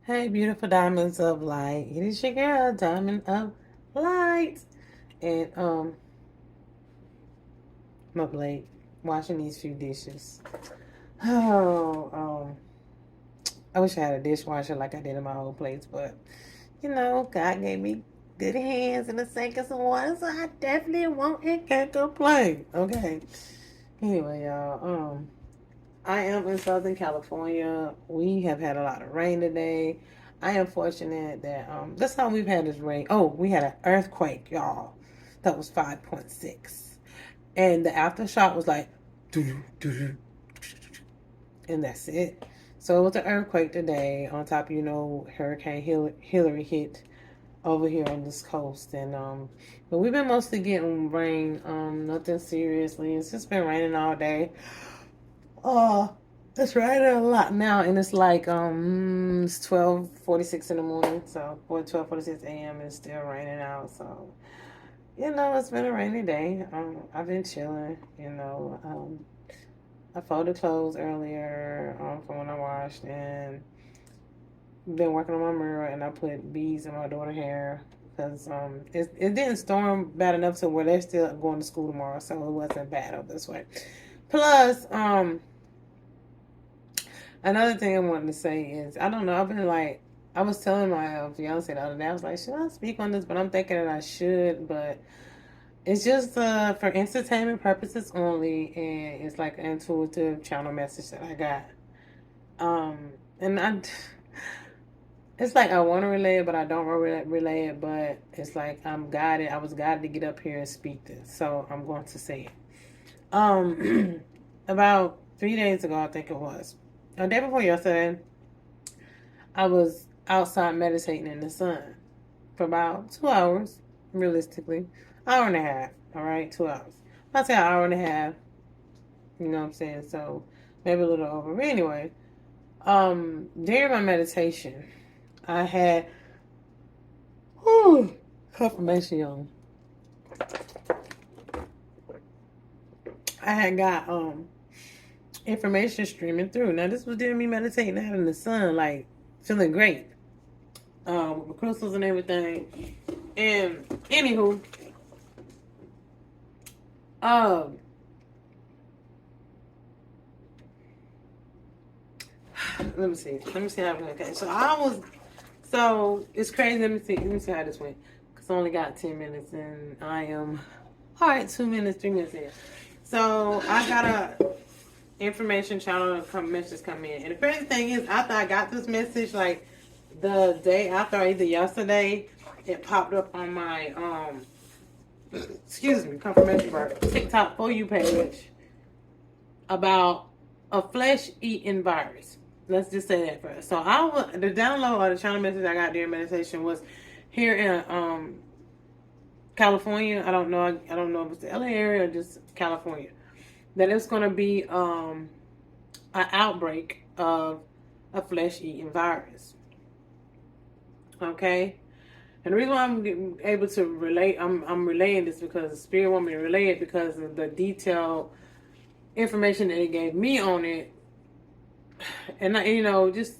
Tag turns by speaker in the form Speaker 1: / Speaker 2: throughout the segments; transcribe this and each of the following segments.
Speaker 1: Hey, beautiful diamonds of light. It is your girl, Diamond of Light. And I'm up late washing these few dishes. Oh, I wish I had a dishwasher like I did in my old place, but God gave me good hands and a sink and some water, so I definitely won't and can't complain. Okay. Anyway, y'all, I am in Southern California. We have had a lot of rain today. I am fortunate that that's how we've had this rain. Oh, we had an earthquake, y'all. That was 5.6. And the aftershock was like doo doo, and that's it. So it was an earthquake today. On top of Hurricane Hillary hit over here on this coast, and but we've been mostly getting rain. Nothing seriously. It's just been raining all day. Oh, it's raining a lot now, and it's like it's 12:46 in the morning, so or 12:46 a.m. and it's still raining out. So it's been a rainy day. I've been chilling. I folded clothes earlier from when I washed, and been working on my mirror, and I put beads in my daughter's hair because it didn't storm bad enough to where they're still going to school tomorrow, so it wasn't bad up this way. Plus, another thing I wanted to say is, I don't know, I've been like, I was telling my fiance the other day, I was like, should I speak on this? But I'm thinking that I should, but it's just for entertainment purposes only, and it's like an intuitive channel message that I got. And it's like I want to relay it, but I don't relay it, but it's like I'm guided. I was guided to get up here and speak this, so I'm going to say it. About 3 days ago, I think it was, the day before yesterday, I was outside meditating in the sun for about 2 hours, realistically. Hour and a half, all right? 2 hours. I'll say an hour and a half, you know what I'm saying? So maybe a little over. But anyway, during my meditation, I had confirmation on. I had got information streaming through. Now this was during me meditating out in the sun, like feeling great. With crystals and everything. And anywho, um, let me see. Let me see how. Okay, so it's crazy. Let me see. Let me see how this went. Cause I only got 10 minutes, and I am all right. 2 minutes, 3 minutes in. So I got a information channel messages come in, and the crazy thing is, after I got this message, like the day after, either yesterday, it popped up on my excuse me, confirmation bar TikTok for you page about a flesh eating virus. Let's just say that first. So the download or the channel message I got during meditation was here in California. I don't know. I don't know if it's the LA area or just California. That it's going to be an outbreak of a flesh eating virus. Okay. And the reason why I'm able to relate, I'm relaying this because the spirit want me to relay it because of the detailed information that it gave me on it. And just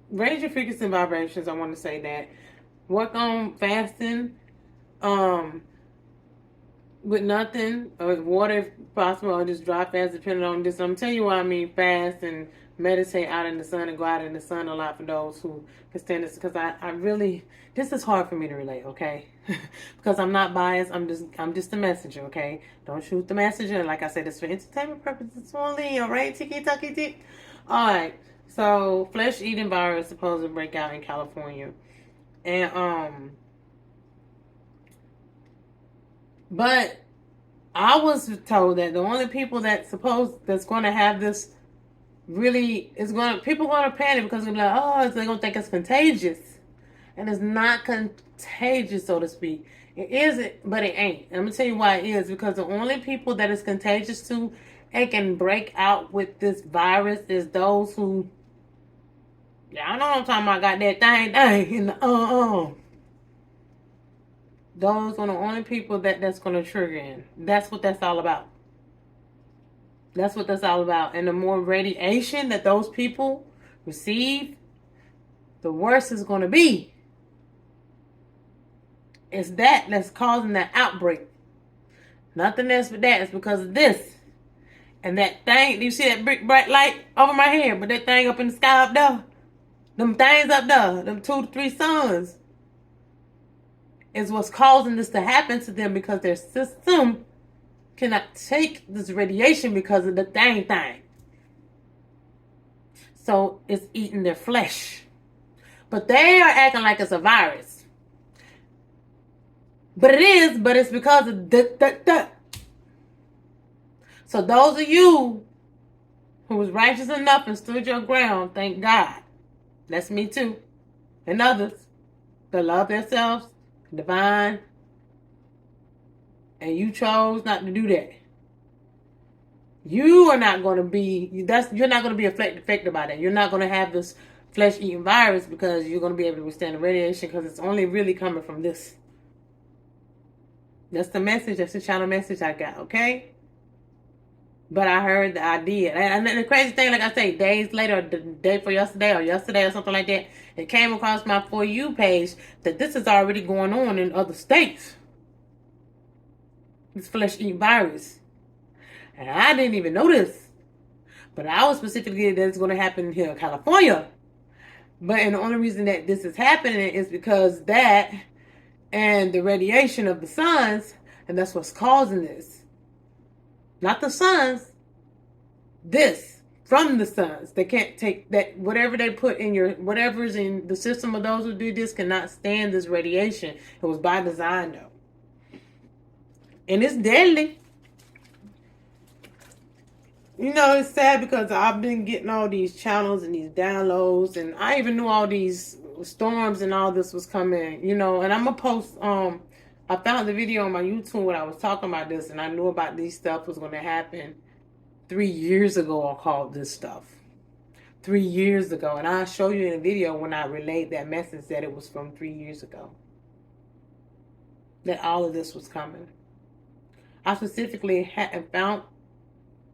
Speaker 1: raise your frequency and vibrations. I want to say that. Work on fasting, with nothing, or with water if possible, or just dry fast, depending on this. I'm telling you why I mean fast and meditate out in the sun and go out in the sun a lot for those who can stand this. Because I really, this is hard for me to relate, okay? Because I'm not biased. I'm just a messenger, okay? Don't shoot the messenger. Like I said, it's for entertainment purposes only, all right? Tiki taki tick. All right. So flesh eating virus supposed to break out in California, and but I was told that the only people that's going to have this really is going to, people going to panic because they're like, oh, they're going to think it's contagious, and it's not contagious, so to speak. It isn't, but it ain't. I'm gonna tell you why it is, because the only people that it's contagious to and can break out with this virus is those who, yeah, I know what I'm talking about. Got that thing in the Those are the only people that's going to trigger in. That's what that's all about. That's what that's all about. And the more radiation that those people receive, the worse it's going to be. It's that's causing that outbreak. Nothing else but that. It's because of this. And that thing, you see that big bright light over my head, but that thing up in the sky up there, them things up there, them 2 to 3 suns, is what's causing this to happen to them because their system cannot take this radiation because of the thing. So it's eating their flesh. But they are acting like it's a virus. But it is, but it's because of the. So those of you who was righteous enough and stood your ground, thank God. That's me too. And others that love themselves, divine, and you chose not to do that. You are not going to be, you're not going to be affected by that. You're not going to have this flesh-eating virus because you're going to be able to withstand the radiation because it's only really coming from this. That's the message. That's the channel message I got, okay? But I heard the idea. And the crazy thing, like I say, days later, the day for yesterday or something like that, it came across my For You page that this is already going on in other states. This flesh-eating virus. And I didn't even know this. But I was specifically that it's going to happen here in California. But and the only reason that this is happening is because that and the radiation of the suns, and that's what's causing this. Not the suns. This from the suns. They can't take that. Whatever they put in whatever's in the system of those who do this cannot stand this radiation. It was by design though. And it's deadly. You know, it's sad because I've been getting all these channels and these downloads, and I even knew all these storms and all this was coming, you know, and I'm gonna post, I found the video on my YouTube when I was talking about this, and I knew about these stuff was going to happen 3 years ago. I called this stuff 3 years ago, and I'll show you in a video when I relayed that message that it was from 3 years ago that all of this was coming. I specifically hadn't found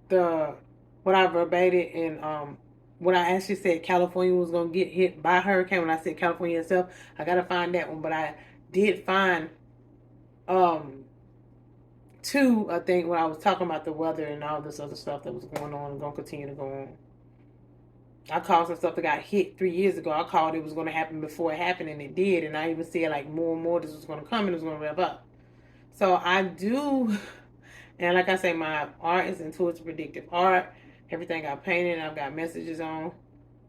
Speaker 1: what I verbated and when I actually said California was going to get hit by a hurricane. When I said California itself, I got to find that one, but I did find two, I think, when I was talking about the weather and all this other stuff that was going on and going to continue to go on. I called some stuff that got hit 3 years ago. I called it was going to happen before it happened, and it did. And I even said like more and more this was going to come and it was going to rev up. So I do, and like I say, my art is intuitive predictive art. Everything I painted, I've got messages on,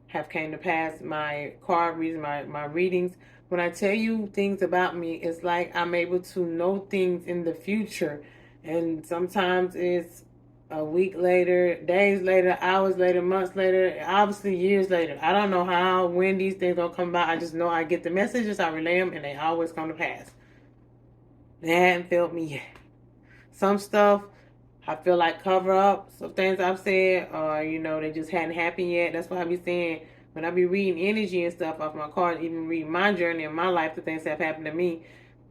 Speaker 1: have came to pass. My card reads, my readings. When I tell you things about me, it's like I'm able to know things in the future. And sometimes it's a week later, days later, hours later, months later, obviously years later. I don't know how, when these things gonna come about. I just know I get the messages, I relay them, and they always come to pass. They hadn't failed me yet. Some stuff I feel like cover up. Some things I've said, you know, they just hadn't happened yet. That's why I be saying when I be reading energy and stuff off my cards, even reading my journey in my life, the things that have happened to me,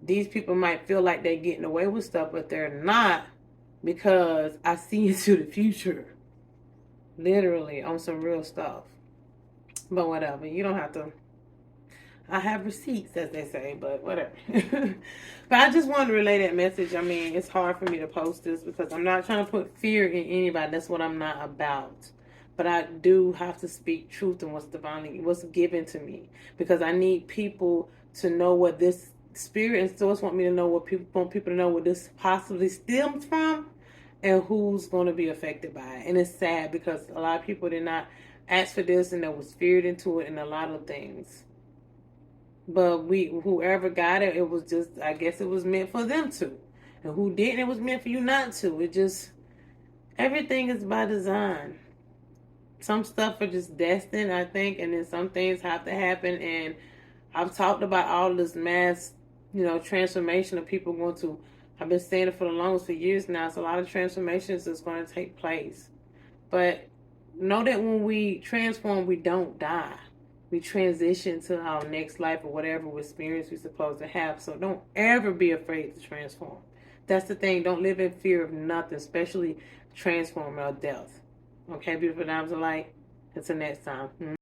Speaker 1: these people might feel like they're getting away with stuff, but they're not, because I see into the future. Literally on some real stuff. But whatever. You don't have to. I have receipts, as they say, but whatever. But I just wanted to relay that message. I mean, it's hard for me to post this because I'm not trying to put fear in anybody. That's what I'm not about. But I do have to speak truth and what's given to me, because I need people to know what this spirit and source want me to know, what people want people to know what this possibly stems from, and who's going to be affected by it. And it's sad because a lot of people did not ask for this, and there was feared into it and a lot of things. But whoever got it, it was just, I guess it was meant for them to. And who didn't, it was meant for you not to. It just, everything is by design. Some stuff are just destined, I think, and then some things have to happen. And I've talked about all this mass, you know, transformation of people going to, I've been saying it for the longest, for years now. It's a lot of transformations that's going to take place. But know that when we transform, we don't die. We transition to our next life or whatever experience we're supposed to have. So don't ever be afraid to transform. That's the thing. Don't live in fear of nothing, especially transforming or death. Okay, beautiful diamonds of light. Until next time.